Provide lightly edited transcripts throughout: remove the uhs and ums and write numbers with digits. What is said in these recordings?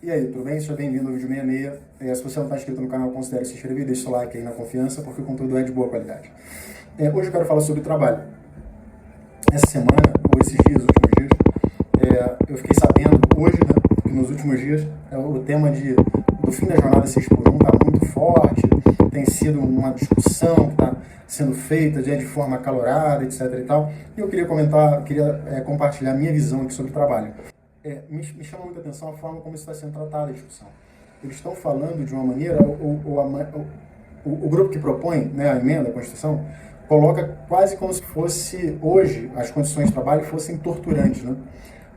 E aí, tudo bem? Seja bem-vindo ao vídeo 66. Se você não está inscrito no canal, considere se inscrever e deixe seu like aí na confiança, porque o conteúdo é de boa qualidade. Hoje eu quero falar sobre trabalho. Essa semana, ou esses dias, últimos dias, eu fiquei sabendo hoje, né, que nos últimos dias, o tema do fim da jornada 6x1 está muito forte, tem sido uma discussão que está sendo feita de forma acalorada, etc. e tal. E eu queria compartilhar minha visão aqui sobre o trabalho. Me chama muita atenção a forma como isso está sendo tratada a discussão. Eles estão falando de uma maneira, o grupo que propõe, né, a emenda à Constituição, coloca quase como se fosse, hoje, as condições de trabalho fossem torturantes, né?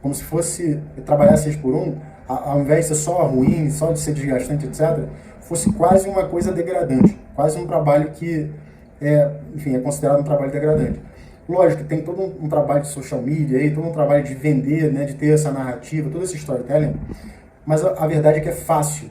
Como se fosse trabalhar 6x1, ao invés de ser só ruim, só de ser desgastante, etc., fosse quase uma coisa degradante, quase um trabalho que é considerado um trabalho degradante. Lógico que tem todo um trabalho de social media, aí, todo um trabalho de vender, né, de ter essa narrativa, todo esse storytelling, mas a verdade é que é fácil,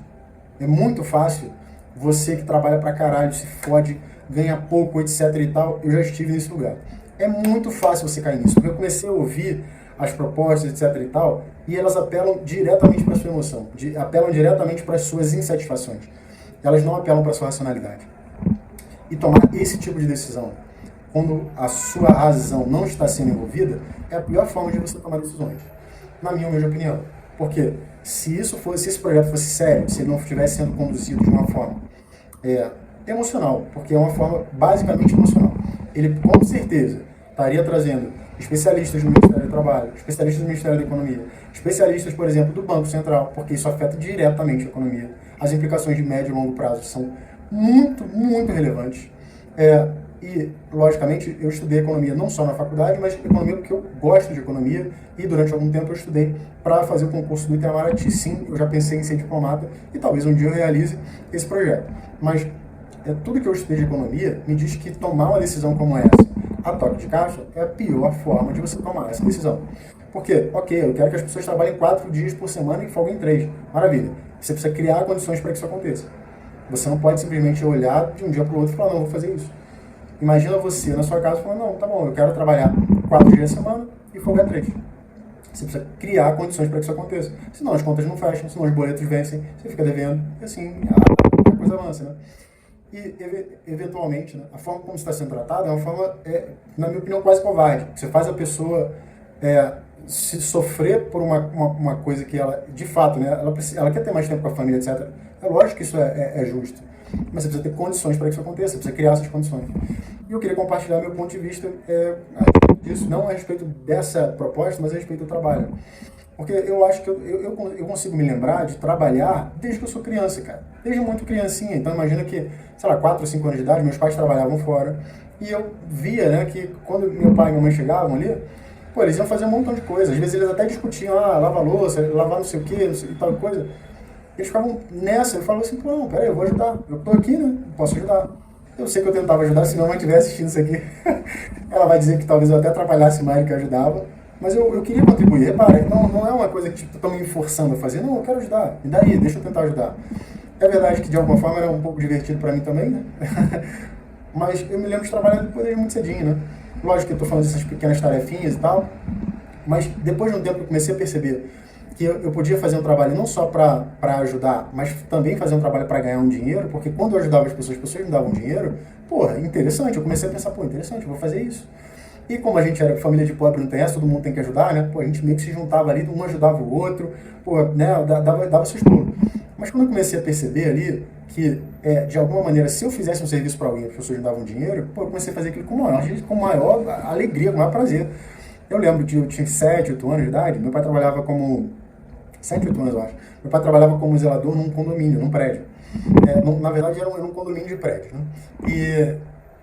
é muito fácil. Você que trabalha pra caralho, se fode, ganha pouco, etc e tal, eu já estive nesse lugar. É muito fácil você cair nisso, porque eu comecei a ouvir as propostas, etc e tal, e elas apelam diretamente para a sua emoção, apelam diretamente para as suas insatisfações. Elas não apelam para a sua racionalidade. E tomar esse tipo de decisão, quando a sua razão não está sendo envolvida, é a pior forma de você tomar decisões, na minha humilde opinião. Porque se esse projeto fosse sério, se ele não estivesse sendo conduzido de uma forma emocional, porque é uma forma basicamente emocional, ele com certeza estaria trazendo especialistas do Ministério do Trabalho, especialistas do Ministério da Economia, especialistas, por exemplo, do Banco Central, porque isso afeta diretamente a economia. As implicações de médio e longo prazo são muito, muito relevantes. E, logicamente, eu estudei economia não só na faculdade, mas economia porque eu gosto de economia e durante algum tempo eu estudei para fazer o concurso do Itamaraty. Sim, eu já pensei em ser diplomata e talvez um dia eu realize esse projeto. Mas tudo que eu estudei de economia me diz que tomar uma decisão como essa, a toque de caixa, é a pior forma de você tomar essa decisão. Porque, ok, eu quero que as pessoas trabalhem 4 dias por semana e folguem 3. Maravilha. Você precisa criar condições para que isso aconteça. Você não pode simplesmente olhar de um dia para o outro e falar, não, vou fazer isso. Imagina você na sua casa falando, não, tá bom, eu quero trabalhar 4 dias a semana e folgar 3. Você precisa criar condições para que isso aconteça. Senão as contas não fecham, senão os boletos vencem, você fica devendo, e assim a coisa avança, né? E, eventualmente, né, a forma como está sendo tratada é uma forma, na minha opinião, quase covarde. Você faz a pessoa se sofrer por uma coisa que ela, de fato, né, ela quer ter mais tempo com a família, etc. É lógico que isso é justo. Mas você precisa ter condições para que isso aconteça, você precisa criar essas condições. E eu queria compartilhar meu ponto de vista a respeito disso, não a respeito dessa proposta, mas a respeito do trabalho. Porque eu acho que eu consigo me lembrar de trabalhar desde que eu sou criança, cara. Desde muito criancinha. Então imagina que, sei lá, 4 ou 5 anos de idade, meus pais trabalhavam fora. E eu via, né, que quando meu pai e minha mãe chegavam ali, pô, eles iam fazer um montão de coisa. Às vezes eles até discutiam, lavar louça, lavar não sei o quê, não sei, e tal coisa. Eles ficavam nessa, eu falava assim, pô, não, peraí, eu vou ajudar. Eu tô aqui, né, posso ajudar. Eu sei que eu tentava ajudar, se minha mãe estiver assistindo isso aqui, ela vai dizer que talvez eu até atrapalhasse mais do que eu ajudava. Mas eu queria contribuir, repara, não é uma coisa que tipo, estão me forçando a fazer, não, eu quero ajudar, e daí, deixa eu tentar ajudar. É verdade que de alguma forma era um pouco divertido para mim também, né? Mas eu me lembro de trabalhar depois desde muito cedinho, né? Lógico que eu tô falando dessas pequenas tarefinhas e tal, mas depois de um tempo eu comecei a perceber que eu podia fazer um trabalho não só para ajudar, mas também fazer um trabalho para ganhar um dinheiro, porque quando eu ajudava as pessoas me davam dinheiro, porra, interessante, eu comecei a pensar, pô, interessante, eu vou fazer isso. E como a gente era família de pobre, não tem essa, todo mundo tem que ajudar, né? Pô, a gente meio que se juntava ali, um ajudava o outro, pô, né? Dava seus pulos. Mas quando eu comecei a perceber ali que, de alguma maneira, se eu fizesse um serviço para alguém, as pessoas me davam dinheiro, pô, eu comecei a fazer aquilo com maior alegria, com maior prazer. Eu lembro que eu tinha 7, 8 anos de idade, meu pai trabalhava como... 7, 8 anos, eu acho. Meu pai trabalhava como zelador num condomínio, num prédio. Na verdade, era um condomínio de prédio, né?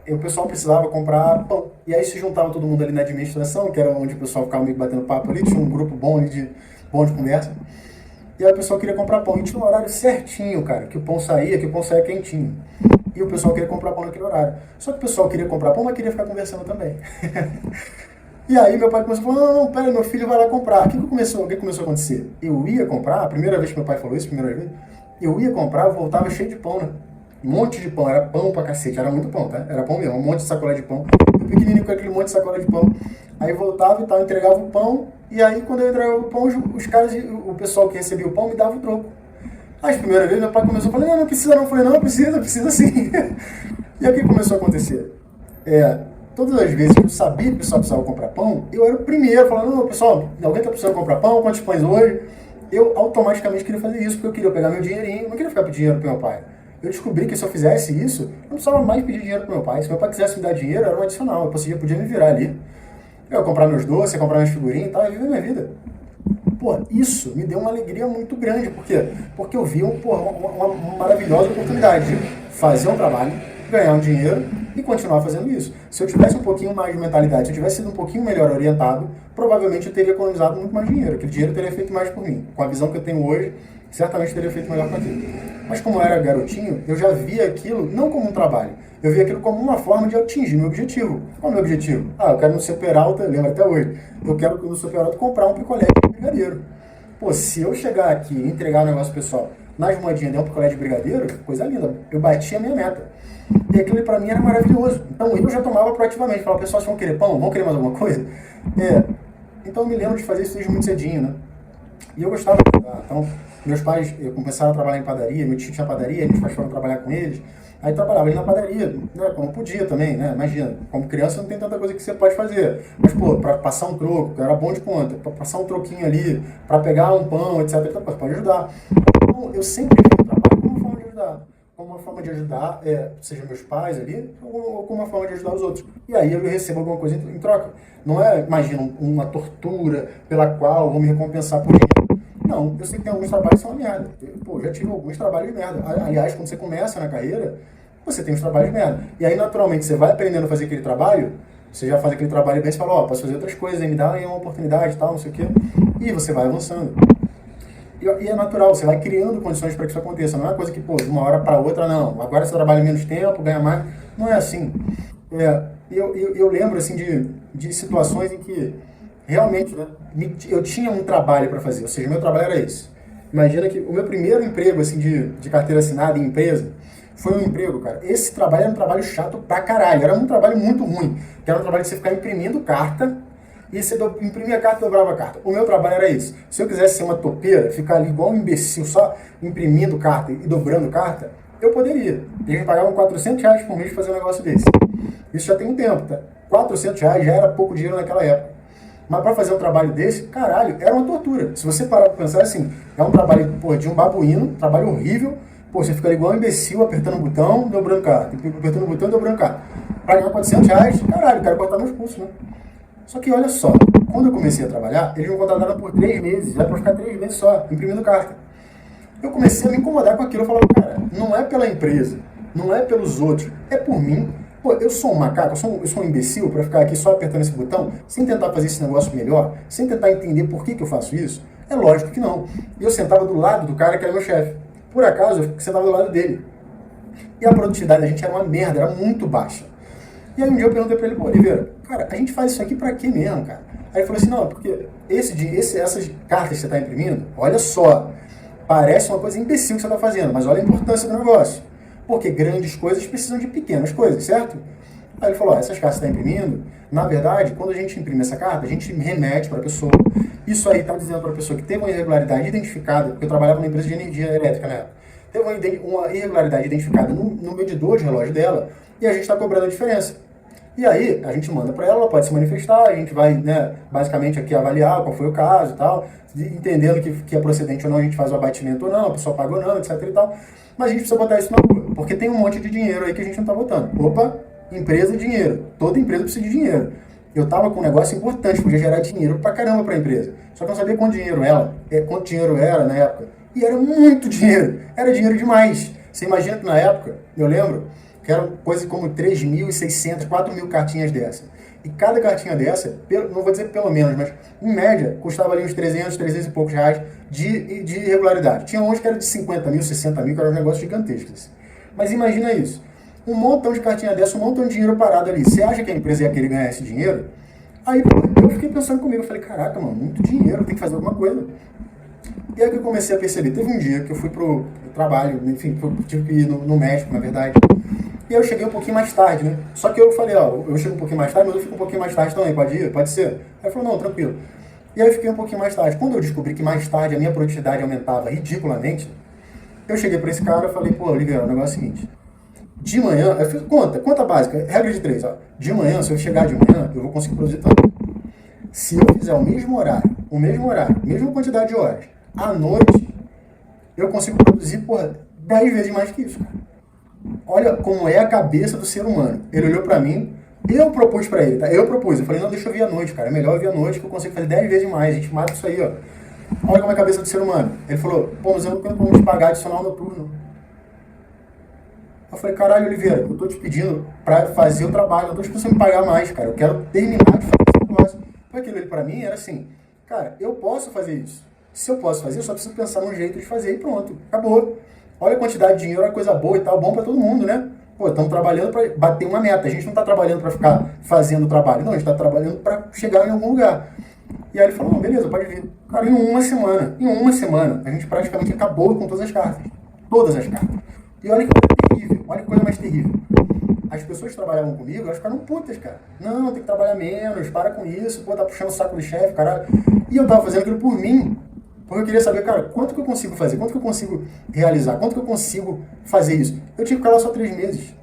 E o pessoal precisava comprar pão. E aí se juntava todo mundo ali na administração, que era onde o pessoal ficava meio batendo papo ali, tinha um grupo bom ali de conversa. E aí o pessoal queria comprar pão. E tinha um horário certinho, cara, que o pão saía quentinho. E o pessoal queria comprar pão naquele horário. Só que o pessoal queria comprar pão, mas queria ficar conversando também. E aí meu pai começou a falar, não, pera, meu filho vai lá comprar. O que começou a acontecer? Eu ia comprar, a primeira vez que meu pai falou isso, eu ia comprar, eu voltava cheio de pão, né? Um monte de pão, era pão pra cacete, era muito pão, tá? Era pão mesmo, um monte de sacolé de pão. Eu pequenininho com aquele monte de sacolé de pão. Aí voltava e tal, entregava o pão, E aí, quando eu entregava o pão, os caras, o pessoal que recebia o pão me dava o troco. As primeiras vezes, meu pai começou a falar, não precisa não. Eu falei, não, precisa sim. E aí, o que começou a acontecer? Todas as vezes que eu sabia que o pessoal precisava comprar pão, eu era o primeiro, falando, não, pessoal, alguém está precisando comprar pão, quantos pães hoje? Eu automaticamente queria fazer isso, porque eu queria pegar meu dinheirinho, eu não queria ficar pedindo dinheiro pro meu pai. Eu descobri que se eu fizesse isso, eu não precisava mais pedir dinheiro pro meu pai. Se meu pai quisesse me dar dinheiro, era um adicional, eu podia me virar ali. Eu ia comprar meus doces, ia comprar minhas figurinhas e tal, e viver minha vida. Pô, isso me deu uma alegria muito grande. Por quê? Porque eu vi uma maravilhosa oportunidade de fazer um trabalho, ganhar um dinheiro e continuar fazendo isso. Se eu tivesse um pouquinho mais de mentalidade, se eu tivesse sido um pouquinho melhor orientado, provavelmente eu teria economizado muito mais dinheiro. Aquele dinheiro teria feito mais por mim. Com a visão que eu tenho hoje, certamente teria feito melhor com aquilo. Mas como eu era garotinho, eu já via aquilo não como um trabalho. Eu via aquilo como uma forma de atingir meu objetivo. Qual é o meu objetivo? Eu quero no Superalta, lembro até hoje, eu quero no Superalta comprar um picolé de brigadeiro. Pô, se eu chegar aqui e entregar o negócio pessoal nas moedinhas de um picolé de brigadeiro, coisa linda, eu bati a minha meta. E aquilo pra mim era maravilhoso. Então eu já tomava proativamente, falava, pessoal, vocês vão querer pão? Vão querer mais alguma coisa? Então eu me lembro de fazer isso desde muito cedinho, né? E eu gostava de ajudar. Então, meus pais começaram a trabalhar em padaria, meu tio tinha padaria, meus pais foram trabalhar com eles. Aí trabalhava ali na padaria, né, como podia também, né? Imagina, como criança não tem tanta coisa que você pode fazer. Mas, pô, pra passar um troco, eu era bom de conta, pra passar um troquinho ali, pra pegar um pão, etc, pode ajudar. Então, eu sempre vi o trabalho como uma forma de ajudar. Como uma forma de ajudar, seja meus pais ali, ou como uma forma de ajudar os outros. E aí eu recebo alguma coisa em troca. Não é, imagina, uma tortura pela qual vou me recompensar por dinheiro. Não, eu sei que tem alguns trabalhos que são uma merda. Pô, já tive alguns trabalhos de merda. Aliás, quando você começa na carreira, você tem uns trabalhos de merda. E aí, naturalmente, você vai aprendendo a fazer aquele trabalho, você já faz aquele trabalho bem, você fala, posso fazer outras coisas, me dá uma oportunidade e tal, não sei o quê. E você vai avançando. E é natural, você vai criando condições para que isso aconteça. Não é uma coisa que, pô, de uma hora para outra, não. Agora você trabalha menos tempo, ganha mais. Não é assim. Eu lembro, assim, de situações em que realmente, né, eu tinha um trabalho para fazer, ou seja, meu trabalho era esse. Imagina que o meu primeiro emprego, assim, de carteira assinada em empresa, foi um emprego, cara. Esse trabalho era um trabalho chato pra caralho, era um trabalho muito ruim, que era um trabalho de você ficar imprimindo carta, e você imprimia a carta e dobrava a carta. O meu trabalho era isso. Se eu quisesse ser uma topeira, ficar ali igual um imbecil, só imprimindo carta e dobrando carta, eu poderia. Eles me pagavam R$400 por mês pra fazer um negócio desse. Isso já tem um tempo, tá? R$400 já era pouco dinheiro naquela época. Mas para fazer um trabalho desse, caralho, era uma tortura. Se você parar para pensar assim, é um trabalho, pô, de um babuíno, trabalho horrível, pô, você fica igual um imbecil, apertando o botão, dobrando carta, apertando o botão e dobrando carta. Para ganhar R$400, caralho, quero cortar meus pulsos, né? Só que olha só, quando eu comecei a trabalhar, eles me contrataram por 3 meses, já para ficar 3 meses só, imprimindo carta. Eu comecei a me incomodar com aquilo, eu falava, cara, não é pela empresa, não é pelos outros, é por mim. Pô, eu sou um macaco, eu sou um imbecil para ficar aqui só apertando esse botão, sem tentar fazer esse negócio melhor, sem tentar entender por que eu faço isso? É lógico que não. E eu sentava do lado do cara que era meu chefe. Por acaso, eu sentava do lado dele. E a produtividade da gente era uma merda, era muito baixa. E aí um dia eu perguntei pra ele, pô, Oliveira, cara, a gente faz isso aqui pra quê mesmo, cara? Aí ele falou assim, não, porque essas cartas que você tá imprimindo, olha só, parece uma coisa imbecil que você tá fazendo, mas olha a importância do negócio. Porque grandes coisas precisam de pequenas coisas, certo? Aí ele falou, essas cartas que você está imprimindo, na verdade, quando a gente imprime essa carta, a gente remete para a pessoa. Isso aí está dizendo para a pessoa que teve uma irregularidade identificada, porque eu trabalhava numa empresa de energia elétrica na época, teve uma irregularidade identificada no medidor de relógio dela, e a gente está cobrando a diferença. E aí, a gente manda para ela, ela pode se manifestar, a gente vai, né, basicamente aqui avaliar qual foi o caso e tal, entendendo que é procedente ou não, a gente faz o abatimento ou não, a pessoa paga ou não, etc e tal. Mas a gente precisa botar isso na rua, porque tem um monte de dinheiro aí que a gente não está botando. Opa, empresa e dinheiro. Toda empresa precisa de dinheiro. Eu estava com um negócio importante, podia gerar dinheiro pra caramba para a empresa. Só que eu não sabia quanto dinheiro era na época. E era muito dinheiro. Era dinheiro demais. Você imagina que na época, eu lembro, que era coisa como 3.600, 4.000 cartinhas dessa. E cada cartinha dessa, não vou dizer pelo menos, mas em média, custava ali uns 300 e poucos reais de irregularidade. Tinha uns que era de 50 mil, 60 mil, que eram um negócio gigantescos. Mas imagina isso. Um montão de cartinha dessa, um montão de dinheiro parado ali. Você acha que a empresa ia querer ganhar esse dinheiro? Aí eu fiquei pensando comigo, eu falei, caraca, mano, muito dinheiro, tem que fazer alguma coisa. E aí que eu comecei a perceber, teve um dia que eu fui pro trabalho, enfim, tive que ir no médico, na verdade. E aí eu cheguei um pouquinho mais tarde, né? Só que eu falei, eu chego um pouquinho mais tarde, mas eu fico um pouquinho mais tarde também, pode ir? Pode ser? Aí ele falou, não, tranquilo. E aí eu fiquei um pouquinho mais tarde. Quando eu descobri que mais tarde a minha produtividade aumentava ridiculamente, eu cheguei para esse cara e falei, pô, Oliveira, o negócio é o seguinte, de manhã, eu fiz conta básica, regra de 3, ó. De manhã, se eu chegar de manhã, eu vou conseguir produzir tanto. Se eu fizer o mesma mesma quantidade de horas, à noite, eu consigo produzir, porra, 10 vezes mais que isso, cara. Olha como é a cabeça do ser humano. Ele olhou pra mim, eu propus pra ele, tá? Eu falei, não, deixa eu vir à noite, cara. É melhor eu vir à noite que eu consigo fazer 10 vezes mais. A gente mata isso aí, ó. Olha como é a cabeça do ser humano. Ele falou, pô, mas eu não tenho como te pagar adicional noturno. Eu falei, caralho, Oliveira, eu tô te pedindo pra fazer o trabalho, eu tô te pedindo me pagar mais, cara. Eu quero terminar de fazer esse negócio. Aquilo ali pra mim era assim, cara, eu posso fazer isso. Se eu posso fazer, eu só preciso pensar num jeito de fazer e pronto, acabou. Olha a quantidade de dinheiro, é coisa boa e tal, bom pra todo mundo, né? Pô, estamos trabalhando pra bater uma meta. A gente não tá trabalhando pra ficar fazendo o trabalho, não, a gente tá trabalhando pra chegar em algum lugar. E aí ele falou, não, beleza, pode vir. Cara, em uma semana, a gente praticamente acabou com todas as cartas. Todas as cartas. E olha que coisa terrível, olha que coisa mais terrível. As pessoas que trabalhavam comigo, elas ficaram putas, cara. Não, tem que trabalhar menos, para com isso, pô, tá puxando o saco do chefe, caralho. E eu tava fazendo aquilo por mim, porque eu queria saber, cara, quanto que eu consigo fazer, quanto que eu consigo realizar, quanto que eu consigo fazer isso. Eu tinha que ficar lá só 3 meses.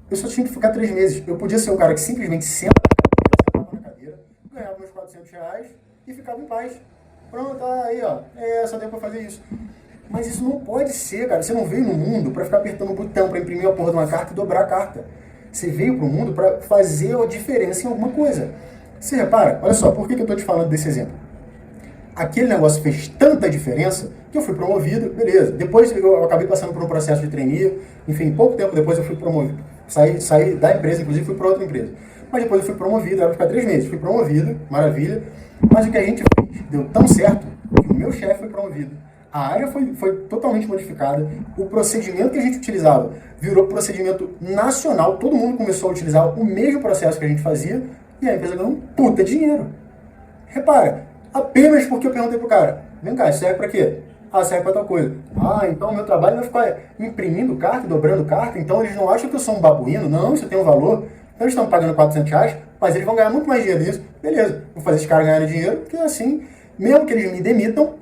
Eu só tinha que ficar 3 meses. Eu podia ser um cara que simplesmente senta na cadeira, ganhava meus R$ 400 e ficava em paz. Pronto, aí, ó, só deu pra fazer isso. Mas isso não pode ser, cara. Você não veio no mundo pra ficar apertando o botão, pra imprimir a porra de uma carta e dobrar a carta. Você veio pro mundo pra fazer a diferença em alguma coisa. Você repara, olha só, por que eu tô te falando desse exemplo? Aquele negócio fez tanta diferença que eu fui promovido, beleza. Depois eu acabei passando por um processo de trainee, enfim, pouco tempo depois eu fui promovido. Saí da empresa, inclusive fui para outra empresa. Mas depois eu fui promovido, era para ficar 3 meses. Fui promovido, maravilha. Mas o que a gente fez deu tão certo que o meu chefe foi promovido. A área foi totalmente modificada. O procedimento que a gente utilizava virou procedimento nacional. Todo mundo começou a utilizar o mesmo processo que a gente fazia e a empresa ganhou um puta dinheiro. Repara, apenas porque eu perguntei pro cara, vem cá, isso serve pra quê? Ah, serve pra tal coisa. Ah, então o meu trabalho vai ficar imprimindo carta, dobrando carta, então eles não acham que eu sou um babuíno? Não, isso tem um valor. Então eles estão pagando R$ 400, mas eles vão ganhar muito mais dinheiro nisso. Beleza, vou fazer esses caras ganharem dinheiro, porque assim, mesmo que eles me demitam,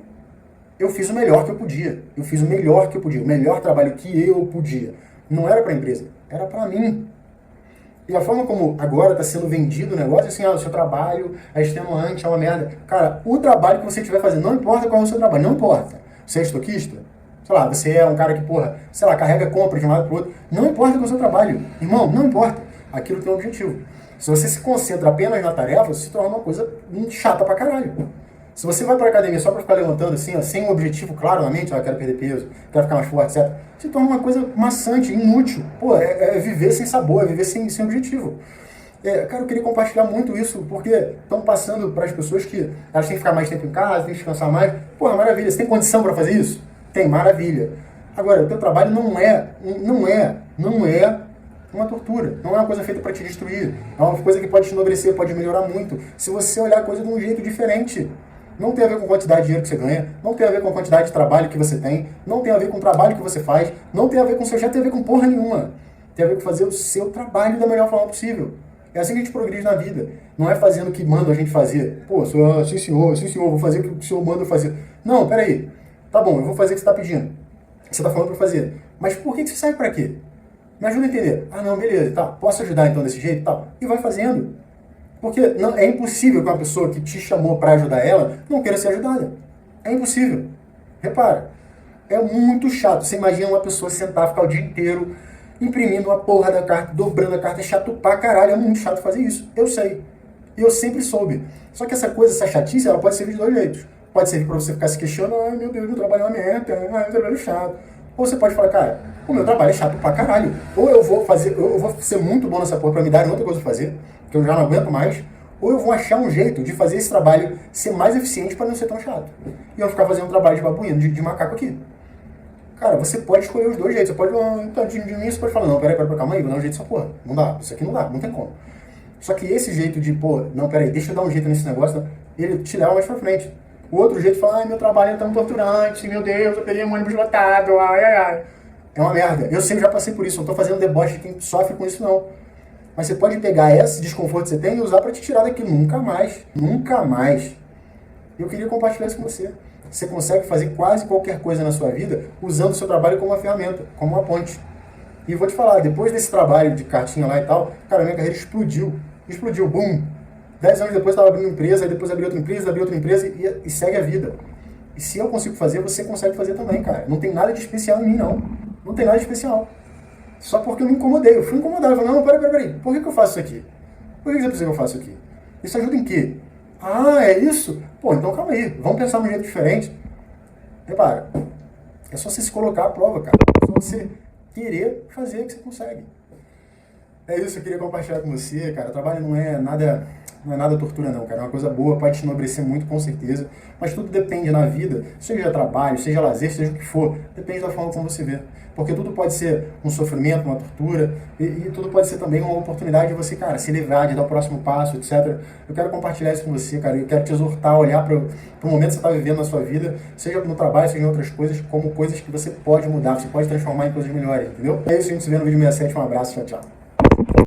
eu fiz o melhor que eu podia. Eu fiz o melhor que eu podia, o melhor trabalho que eu podia. Não era pra empresa, era pra mim. E a forma como agora está sendo vendido o negócio, assim, o seu trabalho é extenuante, é uma merda. Cara, o trabalho que você estiver fazendo, não importa qual é o seu trabalho, não importa. Você é estoquista? Sei lá, você é um cara que, porra, sei lá, carrega compra de um lado pro outro. Não importa qual é o seu trabalho. Irmão, não importa. Aquilo tem um objetivo. Se você se concentra apenas na tarefa, você se torna uma coisa chata pra caralho. Se você vai pra academia só pra ficar levantando assim, ó, sem um objetivo claro na mente, quero perder peso, quero ficar mais forte, etc., se torna uma coisa maçante, inútil. Pô, é viver sem sabor, é viver sem objetivo. Cara, eu queria compartilhar muito isso, porque estão passando para as pessoas que elas têm que ficar mais tempo em casa, têm que descansar mais. Pô, maravilha, você tem condição para fazer isso? Tem, maravilha. Agora, o teu trabalho não é uma tortura, não é uma coisa feita para te destruir, é uma coisa que pode te enobrecer, pode melhorar muito, se você olhar a coisa de um jeito diferente. Não tem a ver com a quantidade de dinheiro que você ganha, não tem a ver com a quantidade de trabalho que você tem, não tem a ver com o trabalho que você faz, não tem a ver com o seu chefe, tem a ver com porra nenhuma. Tem a ver com fazer o seu trabalho da melhor forma possível. É assim que a gente progride na vida. Não é fazendo o que manda a gente fazer. Pô, sim senhor, vou fazer o que o senhor manda eu fazer. Não, peraí. Tá bom, eu vou fazer o que você está pedindo. Você está falando para fazer. Mas por que você serve para quê? Me ajuda a entender. Ah, não, beleza, tá. Posso ajudar então desse jeito? Tá. E vai fazendo. Porque não, é impossível que uma pessoa que te chamou para ajudar ela não queira ser ajudada. É impossível. Repara, é muito chato. Você imagina uma pessoa sentar, ficar o dia inteiro imprimindo uma porra da carta, dobrando a carta, é chato pra caralho. É muito chato fazer isso. Eu sei. E eu sempre soube. Só que essa chatice, ela pode servir de 2 jeitos. Pode servir para você ficar se questionando, ai meu Deus, meu trabalho é uma merda, ai meu trabalho é chato. Ou você pode falar, cara, o meu trabalho é chato pra caralho. Ou eu vou ser muito bom nessa porra pra me dar outra coisa pra fazer, que eu já não aguento mais, ou eu vou achar um jeito de fazer esse trabalho ser mais eficiente para não ser tão chato. E eu vou ficar fazendo um trabalho de babuíno, de macaco aqui. Cara, você pode escolher os 2 jeitos. Você pode, tadinho de mim, você pode falar, não, peraí, calma aí, vou dar um jeito dessa porra. Não dá, isso aqui não tem como. Só que esse jeito de, pô, não, peraí, deixa eu dar um jeito nesse negócio, ele te leva mais pra frente. O outro jeito fala, ai, meu trabalho é tão torturante, meu Deus, eu peguei um ônibus lotado, ai. É uma merda. Eu sempre já passei por isso, não tô fazendo deboche de quem sofre com isso, não. Mas você pode pegar esse desconforto que você tem e usar para te tirar daquilo. Nunca mais Eu queria compartilhar isso com você. Você consegue fazer quase qualquer coisa na sua vida usando o seu trabalho como uma ferramenta, como uma ponte. E vou te falar, depois desse trabalho de cartinha lá e tal, cara, minha carreira explodiu. Explodiu, boom. 10 anos depois eu estava abrindo empresa, aí depois abri outra empresa e segue a vida. E se eu consigo fazer, você consegue fazer também, cara. Não tem nada de especial em mim, não. Não tem nada de especial. Só porque eu me incomodei. Eu fui incomodado. Eu falei, não, peraí. Por que eu faço isso aqui? Por que você precisa que eu faça isso aqui? Isso ajuda em quê? Ah, é isso? Pô, então calma aí. Vamos pensar de um jeito diferente. Repara, é só você se colocar à prova, cara. É só você querer fazer que você consegue. É isso que eu queria compartilhar com você, cara. O trabalho não é nada tortura não, cara. É uma coisa boa, pode te enobrecer muito, com certeza. Mas tudo depende na vida, seja trabalho, seja lazer, seja o que for. Depende da forma como você vê. Porque tudo pode ser um sofrimento, uma tortura, e tudo pode ser também uma oportunidade de você, cara, se livrar, de dar o próximo passo, etc. Eu quero compartilhar isso com você, cara. Eu quero te exortar a olhar para o momento que você está vivendo na sua vida, seja no trabalho, seja em outras coisas, como coisas que você pode mudar, você pode transformar em coisas melhores, entendeu? É isso, a gente se vê no vídeo 67. Um abraço, tchau, tchau.